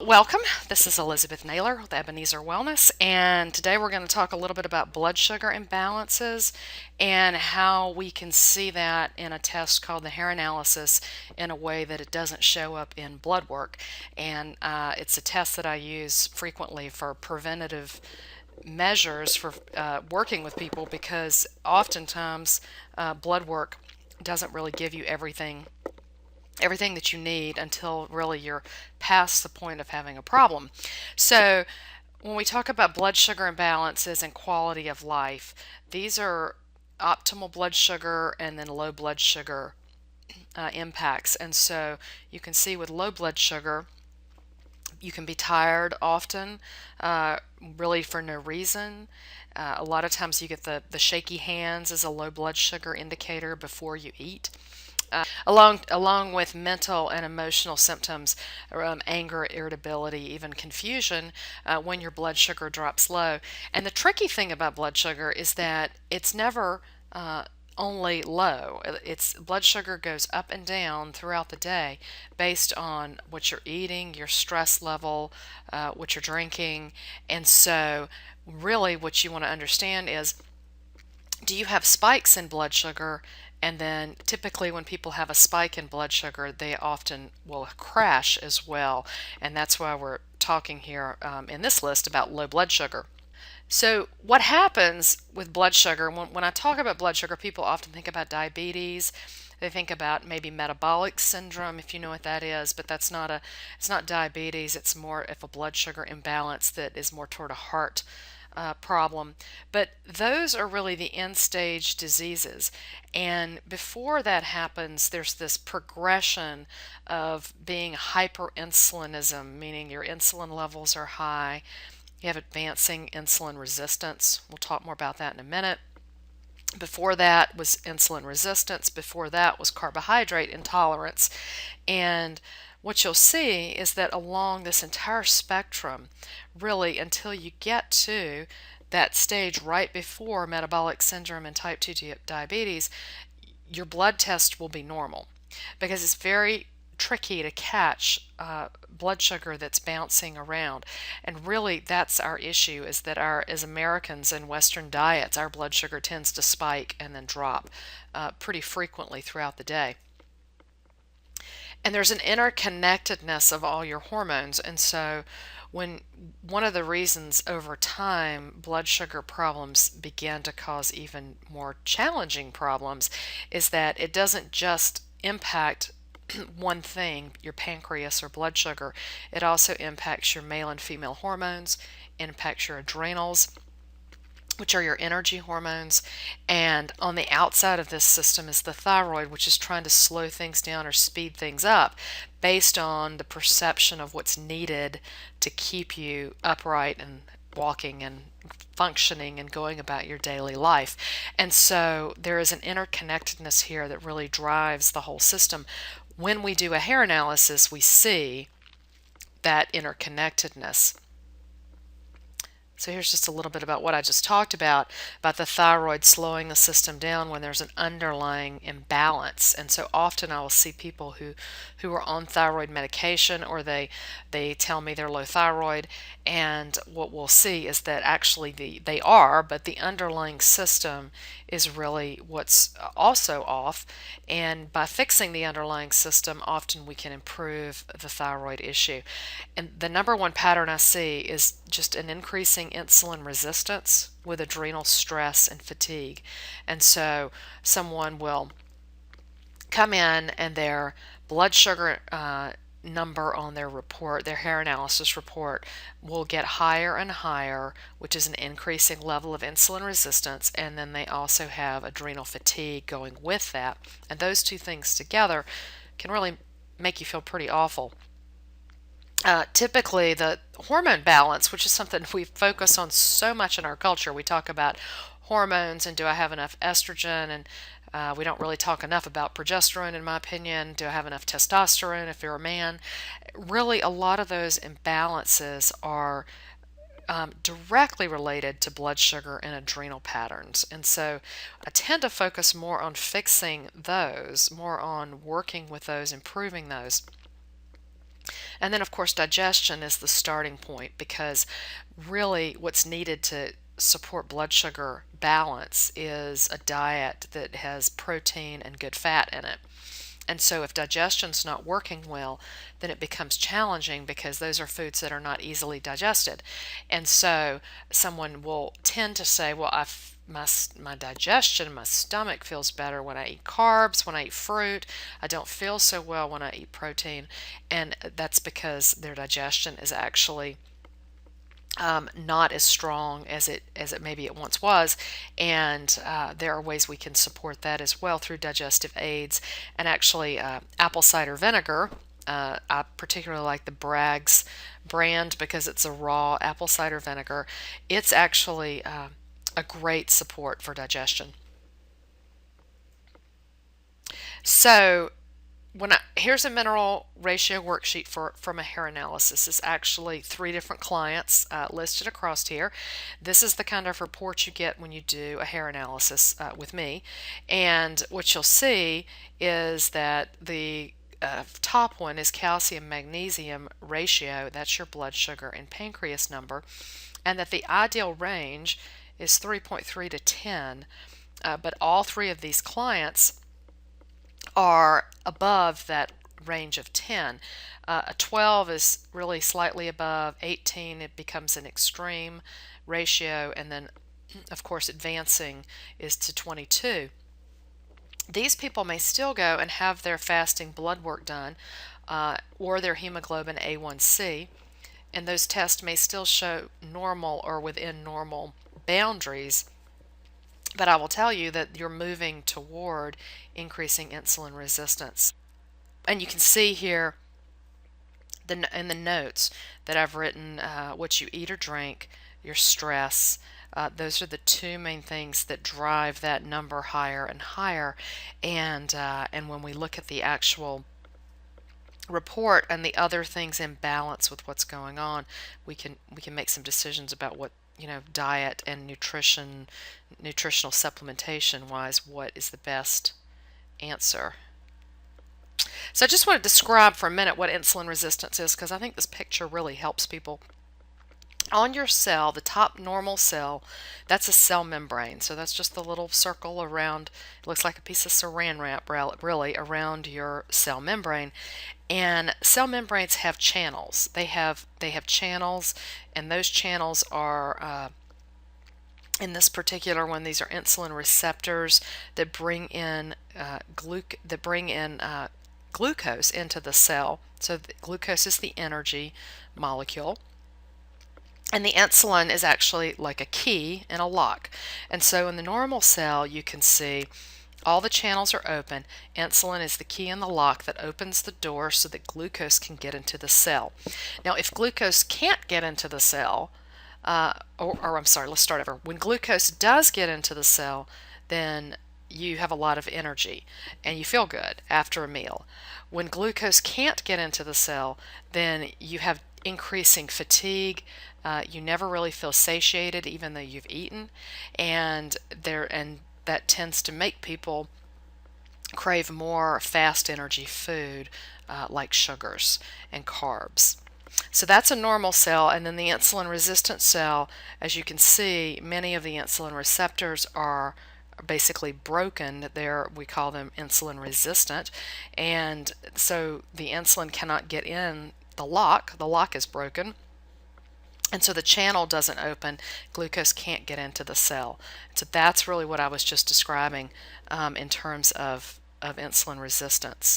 Welcome. This is Elizabeth Naylor with Ebenezer Wellness, and today we're going to talk a little bit about blood sugar imbalances and how we can see that in a test called the hair analysis in a way that it doesn't show up in blood work. And it's a test that I use frequently for preventative measures for working with people because oftentimes blood work doesn't really give you everything that you need until really you're past the point of having a problem. So, when we talk about blood sugar imbalances and quality of life, these are optimal blood sugar and then low blood sugar impacts. And so, you can see with low blood sugar, you can be tired often, really for no reason. A lot of times you get the shaky hands as a low blood sugar indicator before you eat. Along with mental and emotional symptoms, anger, irritability, even confusion, when your blood sugar drops low. And the tricky thing about blood sugar is that it's never only low. Its blood sugar goes up and down throughout the day based on what you're eating, your stress level, what you're drinking. And so, really, what you want to understand is, do you have spikes in blood sugar? And then typically when people have a spike in blood sugar, they often will crash as well. And that's why we're talking here in this list about low blood sugar. So, what happens with blood sugar, when I talk about blood sugar, people often think about diabetes. They think about maybe metabolic syndrome, if you know what that is, but it's not diabetes. It's more of a blood sugar imbalance that is more toward a heart problem. But those are really the end stage diseases. And before that happens, there's this progression of being hyperinsulinism, meaning your insulin levels are high. You have advancing insulin resistance. We'll talk more about that in a minute. Before that was insulin resistance. Before that was carbohydrate intolerance. And what you'll see is that along this entire spectrum, really until you get to that stage right before metabolic syndrome and type 2 diabetes, your blood test will be normal because it's very tricky to catch blood sugar that's bouncing around. And really that's our issue, is that as Americans in Western diets, our blood sugar tends to spike and then drop pretty frequently throughout the day. And there's an interconnectedness of all your hormones. And so when one of the reasons over time blood sugar problems begin to cause even more challenging problems is that it doesn't just impact one thing, your pancreas or blood sugar. It also impacts your male and female hormones, impacts your adrenals, which are your energy hormones. And on the outside of this system is the thyroid, which is trying to slow things down or speed things up based on the perception of what's needed to keep you upright and walking and functioning and going about your daily life. And so there is an interconnectedness here that really drives the whole system. When we do a hair analysis, we see that interconnectedness. So here's just a little bit about what I just talked about the thyroid slowing the system down when there's an underlying imbalance. And so often I will see people who are on thyroid medication, or they tell me they're low thyroid, and what we'll see is that actually they are, but the underlying system is really what's also off. And by fixing the underlying system, often we can improve the thyroid issue. And the number one pattern I see is just an increasing insulin resistance with adrenal stress and fatigue. And so someone will come in and their blood sugar number on their report, their hair analysis report, will get higher and higher, which is an increasing level of insulin resistance, and then they also have adrenal fatigue going with that. And those two things together can really make you feel pretty awful. Typically, the hormone balance, which is something we focus on so much in our culture, we talk about hormones and do I have enough estrogen, and we don't really talk enough about progesterone, in my opinion. Do I have enough testosterone if you're a man? Really, a lot of those imbalances are directly related to blood sugar and adrenal patterns. And so I tend to focus more on fixing those, more on working with those, improving those. And then, of course, digestion is the starting point because really what's needed to support blood sugar balance is a diet that has protein and good fat in it. And so, if digestion's not working well, then it becomes challenging because those are foods that are not easily digested. And so, someone will tend to say, well, my digestion, my stomach feels better when I eat carbs, when I eat fruit. I don't feel so well when I eat protein. And that's because their digestion is actually not as strong as it maybe it once was, and there are ways we can support that as well through digestive aids. And actually, apple cider vinegar. I particularly like the Bragg's brand because it's a raw apple cider vinegar. It's actually a great support for digestion. So here's a mineral ratio worksheet from a hair analysis. It's actually three different clients listed across here. This is the kind of report you get when you do a hair analysis with me. And what you'll see is that the top one is calcium magnesium ratio. That's your blood sugar and pancreas number. And that the ideal range is 3.3 to 10. But all three of these clients are above that range of 10. A 12 is really slightly above. 18, it becomes an extreme ratio, and then of course advancing is to 22. These people may still go and have their fasting blood work done or their hemoglobin A1C, and those tests may still show normal or within normal boundaries. But I will tell you that you're moving toward increasing insulin resistance. And you can see here in the notes that I've written what you eat or drink, your stress. Those are the two main things that drive that number higher and higher. And when we look at the actual report and the other things in balance with what's going on, we can make some decisions about what, diet and nutritional supplementation wise, what is the best answer. So I just want to describe for a minute what insulin resistance is, because I think this picture really helps people. On your cell, the top normal cell, that's a cell membrane. So that's just the little circle around, it looks like a piece of saran wrap really around your cell membrane. And cell membranes have channels. They have channels, and those channels are in this particular one, these are insulin receptors that bring in glucose into the cell. So glucose is the energy molecule, and the insulin is actually like a key in a lock. And so in the normal cell, you can see all the channels are open. Insulin is the key in the lock that opens the door so that glucose can get into the cell. Now, if glucose can't get into the cell, or I'm sorry, let's start over. When glucose does get into the cell, then you have a lot of energy and you feel good after a meal. When glucose can't get into the cell, then you have increasing fatigue. You never really feel satiated even though you've eaten, and that tends to make people crave more fast energy food like sugars and carbs. So that's a normal cell, and then the insulin resistant cell, as you can see, many of the insulin receptors are basically broken. We call them insulin resistant, and so the insulin cannot get in the lock. The lock is broken, and so the channel doesn't open. Glucose can't get into the cell. So that's really what I was just describing in terms of insulin resistance.